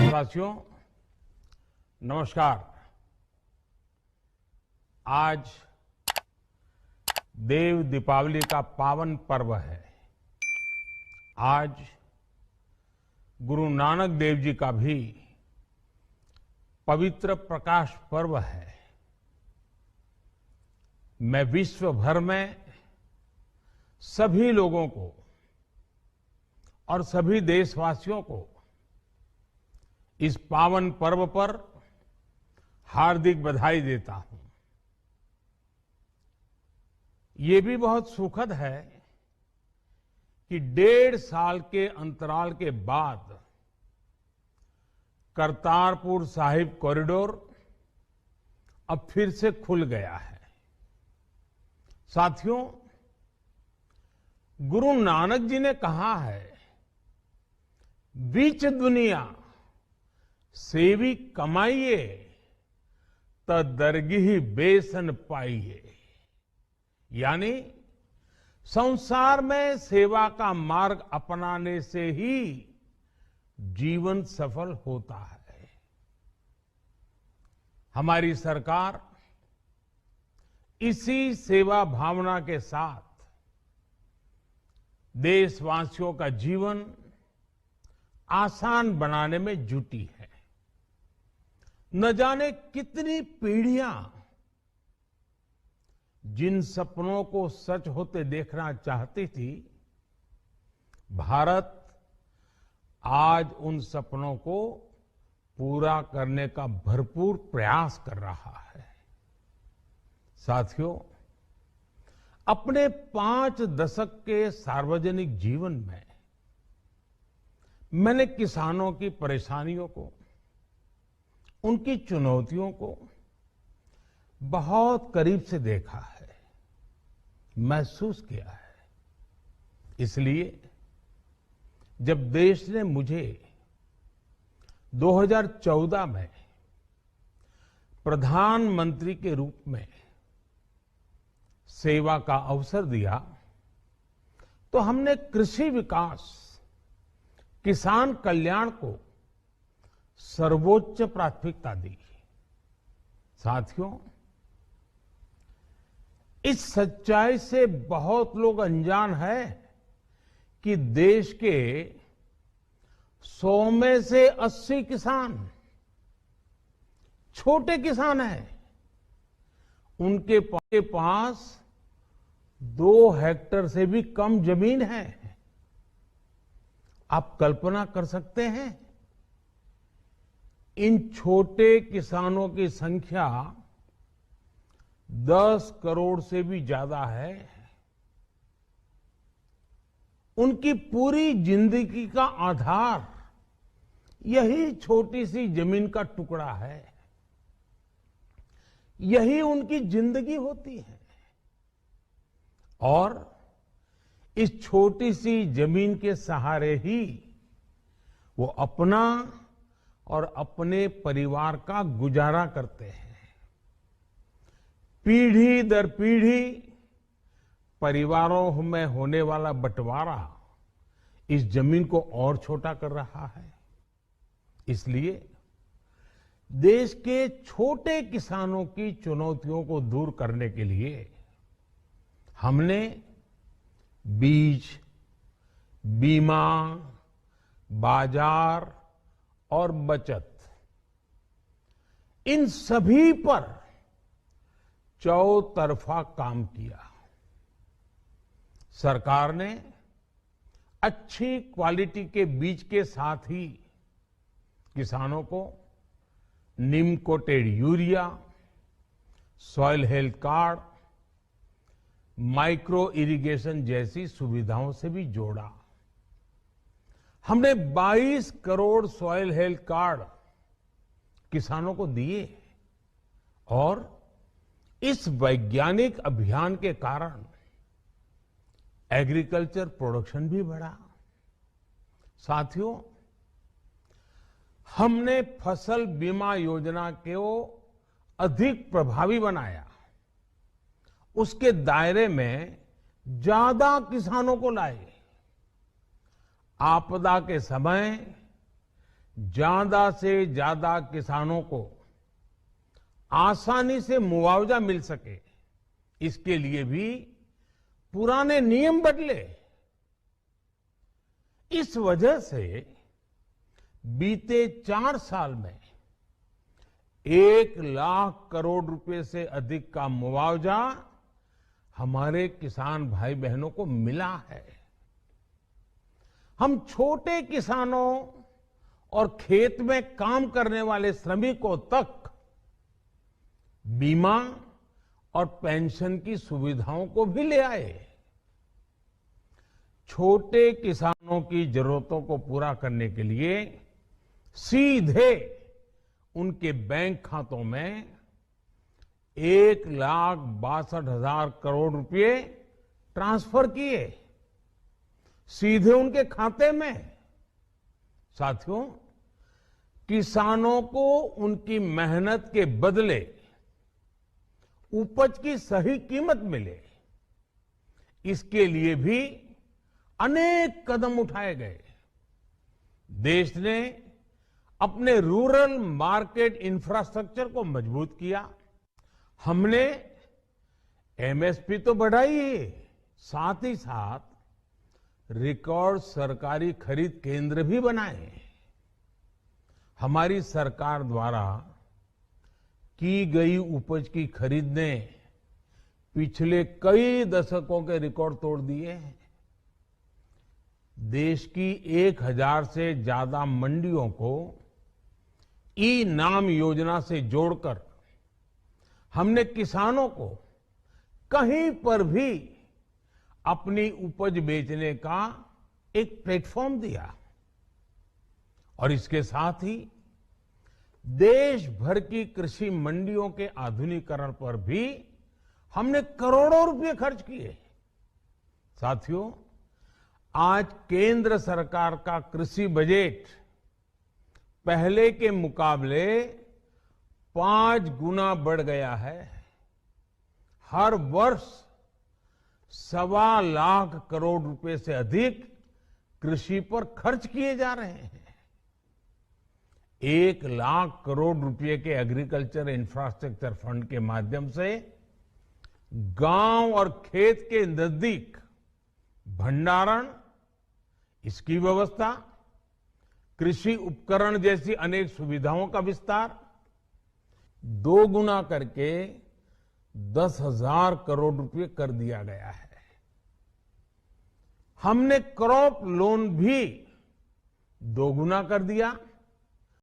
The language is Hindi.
देशवासियों, नमस्कार। आज देव दीपावली का पावन पर्व है। आज गुरु नानक देव जी का भी पवित्र प्रकाश पर्व है। मैं विश्व भर में सभी लोगों को और सभी देशवासियों को इस पावन पर्व पर हार्दिक बधाई देता हूं। ये भी बहुत सुखद है कि 1.5 साल के अंतराल के बाद करतारपुर साहिब कॉरिडोर अब फिर से खुल गया है। साथियों, गुरु नानक जी ने कहा है, बीच दुनिया सेवी कमाइए त दरगिही बेसन पाइए। यानी संसार में सेवा का मार्ग अपनाने से ही जीवन सफल होता है। हमारी सरकार इसी सेवा भावना के साथ देशवासियों का जीवन आसान बनाने में जुटी है। न जाने कितनी पीढ़ियां जिन सपनों को सच होते देखना चाहती थी, भारत आज उन सपनों को पूरा करने का भरपूर प्रयास कर रहा है। साथियों, अपने 5 दशक के सार्वजनिक जीवन में मैंने किसानों की परेशानियों को, उनकी चुनौतियों को बहुत करीब से देखा है, महसूस किया है। इसलिए जब देश ने मुझे 2014 में प्रधानमंत्री के रूप में सेवा का अवसर दिया, तो हमने कृषि विकास, किसान कल्याण को सर्वोच्च प्राथमिकता दी। साथियों, इस सच्चाई से बहुत लोग अनजान है कि देश के 100 में से 80 किसान छोटे किसान हैं। उनके पास 2 हेक्टेयर से भी कम जमीन है। आप कल्पना कर सकते हैं, इन छोटे किसानों की संख्या 10 करोड़ से भी ज्यादा है। उनकी पूरी जिंदगी का आधार यही छोटी सी जमीन का टुकड़ा है। यही उनकी जिंदगी होती है। और इस छोटी सी जमीन के सहारे ही वो अपना और अपने परिवार का गुजारा करते हैं। पीढ़ी दर पीढ़ी परिवारों में होने वाला बंटवारा इस जमीन को और छोटा कर रहा है। इसलिए देश के छोटे किसानों की चुनौतियों को दूर करने के लिए हमने बीज, बीमा, बाजार और बचत, इन सभी पर चौतरफा काम किया। सरकार ने अच्छी क्वालिटी के बीज के साथ ही किसानों को neem coated urea, soil health card, micro irrigation जैसी सुविधाओं से भी जोड़ा। हमने 22 करोड़ सॉइल हेल्थ कार्ड किसानों को दिए और इस वैज्ञानिक अभियान के कारण एग्रीकल्चर प्रोडक्शन भी बढ़ा। साथियों, हमने फसल बीमा योजना को अधिक प्रभावी बनाया। उसके दायरे में ज्यादा किसानों को लाए। आपदा के समय ज्यादा से ज्यादा किसानों को आसानी से मुआवजा मिल सके, इसके लिए भी पुराने नियम बदले। इस वजह से बीते 4 साल में 1 लाख करोड़ रुपए से अधिक का मुआवजा हमारे किसान भाई बहनों को मिला है। हम छोटे किसानों और खेत में काम करने वाले श्रमिकों तक बीमा और पेंशन की सुविधाओं को भी ले आए। छोटे किसानों की जरूरतों को पूरा करने के लिए सीधे उनके बैंक खातों में 1,62,000 करोड़ रुपए ट्रांसफर किए, सीधे उनके खाते में। साथियों, किसानों को उनकी मेहनत के बदले उपज की सही कीमत मिले, इसके लिए भी अनेक कदम उठाए गए। देश ने अपने रूरल मार्केट इंफ्रास्ट्रक्चर को मजबूत किया। हमने एमएसपी तो बढ़ाई ही, साथ ही साथ रिकॉर्ड सरकारी खरीद केंद्र भी बनाए। हमारी सरकार द्वारा की गई उपज की खरीद ने पिछले कई दशकों के रिकॉर्ड तोड़ दिए हैं। देश की 1000 से ज्यादा मंडियों को ई नाम योजना से जोड़कर हमने किसानों को कहीं पर भी अपनी उपज बेचने का एक प्लेटफॉर्म दिया। और इसके साथ ही देश भर की कृषि मंडियों के आधुनिकीकरण पर भी हमने करोड़ों रुपए खर्च किए। साथियों, आज केंद्र सरकार का कृषि बजट पहले के मुकाबले 5 गुना बढ़ गया है। हर वर्ष 1.25 लाख करोड़ रुपए से अधिक कृषि पर खर्च किए जा रहे हैं। 1 लाख करोड़ रुपए के एग्रीकल्चर इंफ्रास्ट्रक्चर फंड के माध्यम से गांव और खेत के नजदीक भंडारण, इसकी व्यवस्था, कृषि उपकरण जैसी अनेक सुविधाओं का विस्तार 2 गुना करके 10,000 करोड़ रुपए कर दिया गया है। हमने क्रॉप लोन भी 2 गुना कर दिया।